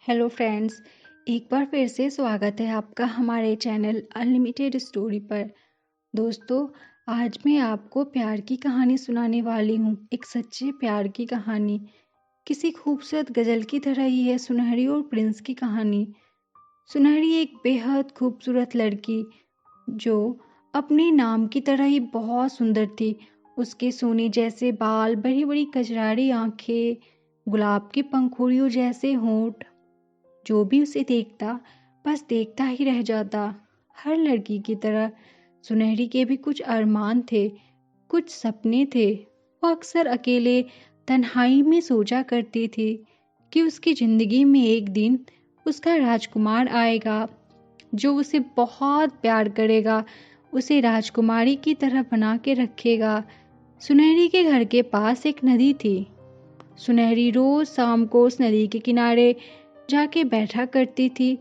Hello friends, एक बार फिर से स्वागत है आपका हमारे चैनल अनलिमिटेड स्टोरी पर। दोस्तों, आज मैं आपको प्यार की कहानी सुनाने वाली हूँ। एक सच्चे प्यार की कहानी। किसी खूबसूरत गज़ल की तरह ही है सुनहरी और प्रिंस की कहानी। सुनहरी एक बेहद खूबसूरत लड़की जो अपने नाम की तरह ही बहुत सुंदर थी। उसके सोने जैसे बाल, बड़ी बड़ी कजरारी आंखें, गुलाब की पंखुड़ियों जैसे होंठ, जो भी उसे देखता बस देखता ही रह जाता। हर लड़की की तरह सुनहरी के भी कुछ अरमान थे, कुछ सपने थे। वो अक्सर अकेले तन्हाई में सोचा करती थी कि उसकी ज़िंदगी में एक दिन उसका राजकुमार आएगा जो उसे बहुत प्यार करेगा, उसे राजकुमारी की तरह बना के रखेगा। सुनहरी के घर के पास एक नदी थी। सुनहरी रोज शाम को उस नदी के किनारे जाके बैठा करती थी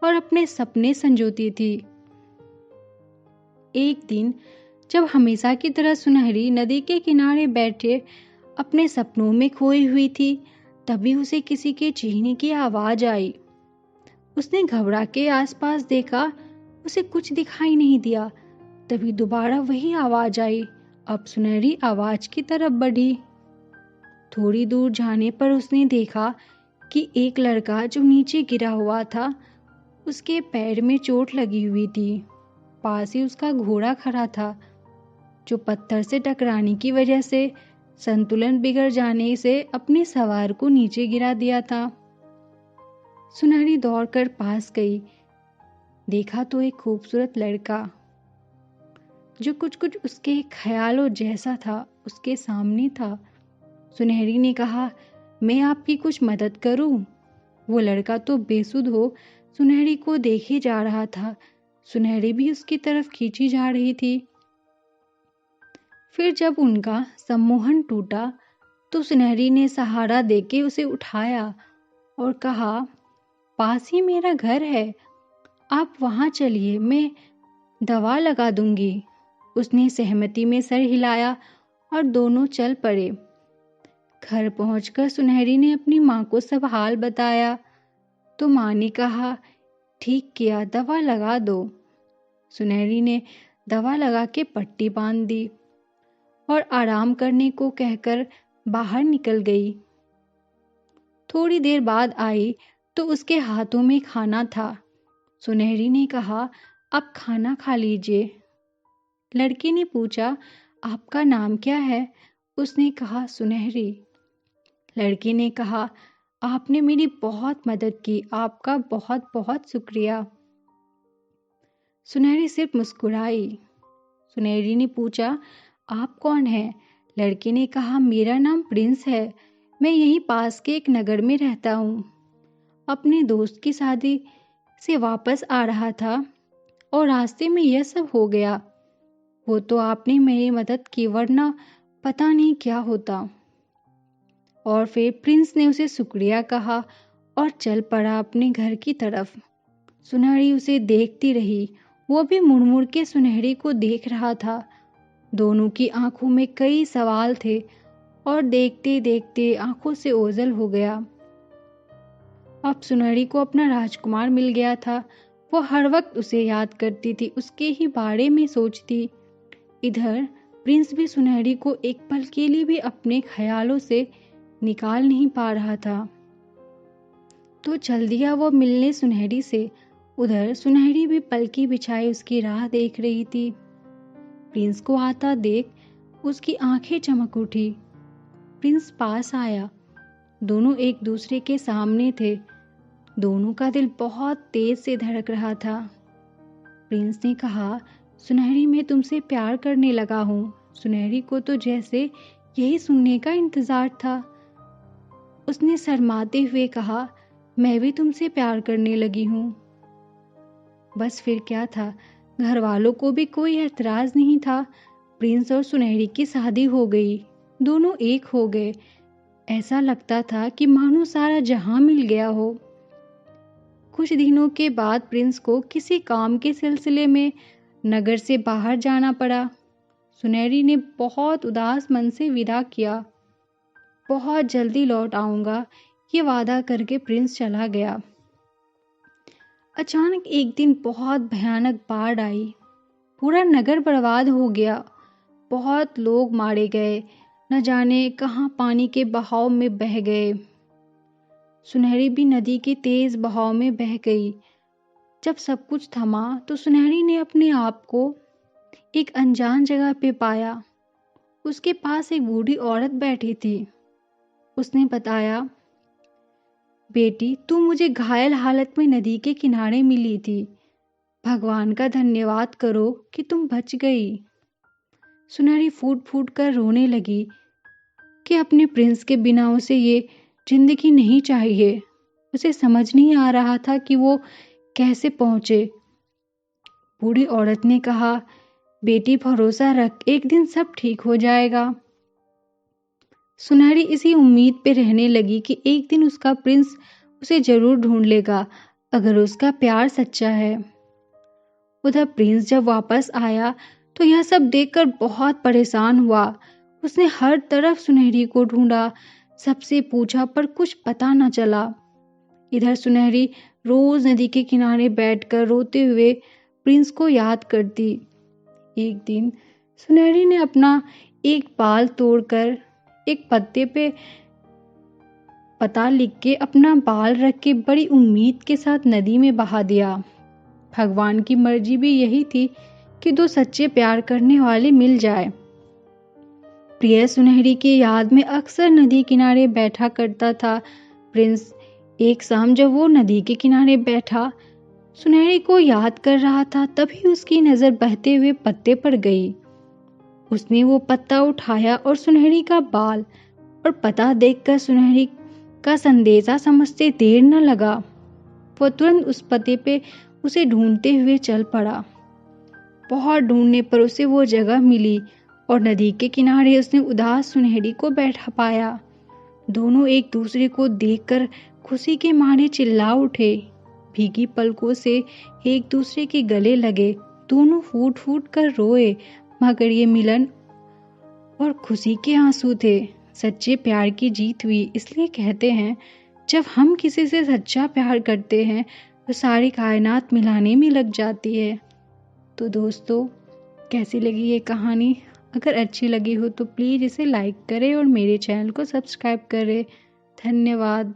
और अपने सपने संजोती थी। एक दिन जब हमेशा की तरह सुनहरी नदी के किनारे बैठे अपने सपनों में खोई हुई थी, तभी उसे किसी के चीखने की आवाज आई। उसने घबरा के आसपास देखा, उसे कुछ दिखाई नहीं दिया। तभी दोबारा वही आवाज आई। अब सुनहरी आवाज की तरफ बढ़ी। थोड़ी दूर जाने पर उसने देखा कि एक लड़का जो नीचे गिरा हुआ था, उसके पैर में चोट लगी हुई थी। पास ही उसका घोड़ा खड़ा था, जो पत्थर से टकराने की वजह से संतुलन बिगड़ जाने से अपने सवार को नीचे गिरा दिया था। सुनहरी दौड़कर पास गई। देखा तो एक खूबसूरत लड़का जो कुछ कुछ उसके ख्यालों जैसा था, उसके सामने था। सुनहरी ने कहा, मैं आपकी कुछ मदद करूं? वो लड़का तो बेसुध हो सुनहरी को देखे जा रहा था। सुनहरी भी उसकी तरफ खींची जा रही थी। फिर जब उनका सम्मोहन टूटा तो सुनहरी ने सहारा देके उसे उठाया और कहा, पास ही मेरा घर है, आप वहां चलिए, मैं दवा लगा दूंगी। उसने सहमति में सर हिलाया और दोनों चल पड़े। घर पहुंचकर सुनहरी ने अपनी माँ को सब हाल बताया तो माँ ने कहा, ठीक किया, दवा लगा दो। सुनहरी ने दवा लगा के पट्टी बांध दी और आराम करने को कहकर बाहर निकल गई। थोड़ी देर बाद आई तो उसके हाथों में खाना था। सुनहरी ने कहा, अब खाना खा लीजिए। लड़की ने पूछा, आपका नाम क्या है? उसने कहा, सुनहरी। लड़की ने कहा, आपने मेरी बहुत मदद की, आपका बहुत बहुत शुक्रिया। सुनहरी सिर्फ मुस्कुराई। सुनहरी ने पूछा, आप कौन हैं? लड़की ने कहा, मेरा नाम प्रिंस है, मैं यहीं पास के एक नगर में रहता हूँ। अपने दोस्त की शादी से वापस आ रहा था और रास्ते में यह सब हो गया। वो तो आपने मेरी मदद की, वरना पता नहीं क्या होता। और फिर प्रिंस ने उसे शुक्रिया कहा और चल पड़ा अपने घर की तरफ। सुनहरी उसे देखती रही। वो भी मुड़ मुड़ के सुनहरी को देख रहा था। दोनों की आंखों में कई सवाल थे और देखते देखते आंखों से ओझल हो गया। अब सुनहरी को अपना राजकुमार मिल गया था। वो हर वक्त उसे याद करती थी, उसके ही बारे में सोचती। इधर प्रिंस भी सुनहरी को एक पल के लिए भी अपने ख्यालों से निकाल नहीं पा रहा था। तो चल दिया वो मिलने सुनहरी से। उधर सुनहरी भी पलकी बिछाए उसकी राह देख रही थी। प्रिंस को आता देख उसकी आंखें चमक उठी। प्रिंस पास आया। दोनों एक दूसरे के सामने थे। दोनों का दिल बहुत तेज से धड़क रहा था। प्रिंस ने कहा, सुनहरी, मैं तुमसे प्यार करने लगा हूँ। सुनहरी को तो जैसे यही सुनने का इंतजार था। उसने शर्माते हुए कहा, मैं भी तुमसे प्यार करने लगी हूँ। बस फिर क्या था, घर वालों को भी कोई एतराज नहीं था। प्रिंस और सुनहरी की शादी हो गई। दोनों एक हो गए। ऐसा लगता था कि मानो सारा जहां मिल गया हो। कुछ दिनों के बाद प्रिंस को किसी काम के सिलसिले में नगर से बाहर जाना पड़ा। सुनहरी ने बहुत उदास मन से विदा किया। बहुत जल्दी लौट आऊंगा, ये वादा करके प्रिंस चला गया। अचानक एक दिन बहुत भयानक बाढ़ आई। पूरा नगर बर्बाद हो गया। बहुत लोग मारे गए, न जाने कहाँ पानी के बहाव में बह गए। सुनहरी भी नदी के तेज बहाव में बह गई। जब सब कुछ थमा तो सुनहरी ने अपने आप को एक अनजान जगह पे पाया। उसके पास एक बूढ़ी औरत बैठी थी। उसने बताया, बेटी, तू मुझे घायल हालत में नदी के किनारे मिली थी। भगवान का धन्यवाद करो कि तुम बच गई। सुनहरी फूट फूट कर रोने लगी कि अपने प्रिंस के बिना उसे ये जिंदगी नहीं चाहिए। उसे समझ नहीं आ रहा था कि वो कैसे पहुंचे। बूढ़ी औरत ने कहा, बेटी भरोसा रख, एक दिन सब ठीक हो जाएगा। सुनहरी इसी उम्मीद पे रहने लगी कि एक दिन उसका प्रिंस उसे जरूर ढूंढ लेगा, अगर उसका प्यार सच्चा है। उधर प्रिंस जब वापस आया तो यह सब देखकर बहुत परेशान हुआ। उसने हर तरफ सुनहरी को ढूंढा, सबसे पूछा, पर कुछ पता न चला। इधर सुनहरी रोज नदी के किनारे बैठकर रोते हुए प्रिंस को याद करती। एक दिन सुनहरी ने अपना एक बाल तोड़कर एक पत्ते पे पता लिख के अपना बाल रख के बड़ी उम्मीद के साथ नदी में बहा दिया। भगवान की मर्जी भी यही थी कि दो सच्चे प्यार करने वाले मिल जाए। प्रिय सुनहरी की याद में अक्सर नदी किनारे बैठा करता था प्रिंस। एक शाम जब वो नदी के किनारे बैठा सुनहरी को याद कर रहा था, तभी उसकी नजर बहते हुए पत्ते पर गई। उसने वो पत्ता उठाया और सुनहरी का बाल और पता देखकर सुनहरी का संदेशा समझते देर न लगा। वो तुरंत उस पते पे उसे ढूंढते हुए चल पड़ा। बहुत ढूंढने पर उसे वो जगह मिली और नदी के किनारे उसने उदास सुनहरी को बैठा पाया। दोनों एक दूसरे को देखकर खुशी के मारे चिल्ला उठे। भीगी पलकों से एक दूसरे के गले लगे। दोनों फूट फूट कर रोए, मगर ये मिलन और खुशी के आंसू थे। सच्चे प्यार की जीत हुई। इसलिए कहते हैं, जब हम किसी से सच्चा प्यार करते हैं तो सारी कायनात मिलाने में लग जाती है। तो दोस्तों, कैसी लगी ये कहानी? अगर अच्छी लगी हो तो प्लीज़ इसे लाइक करें और मेरे चैनल को सब्सक्राइब करें। धन्यवाद।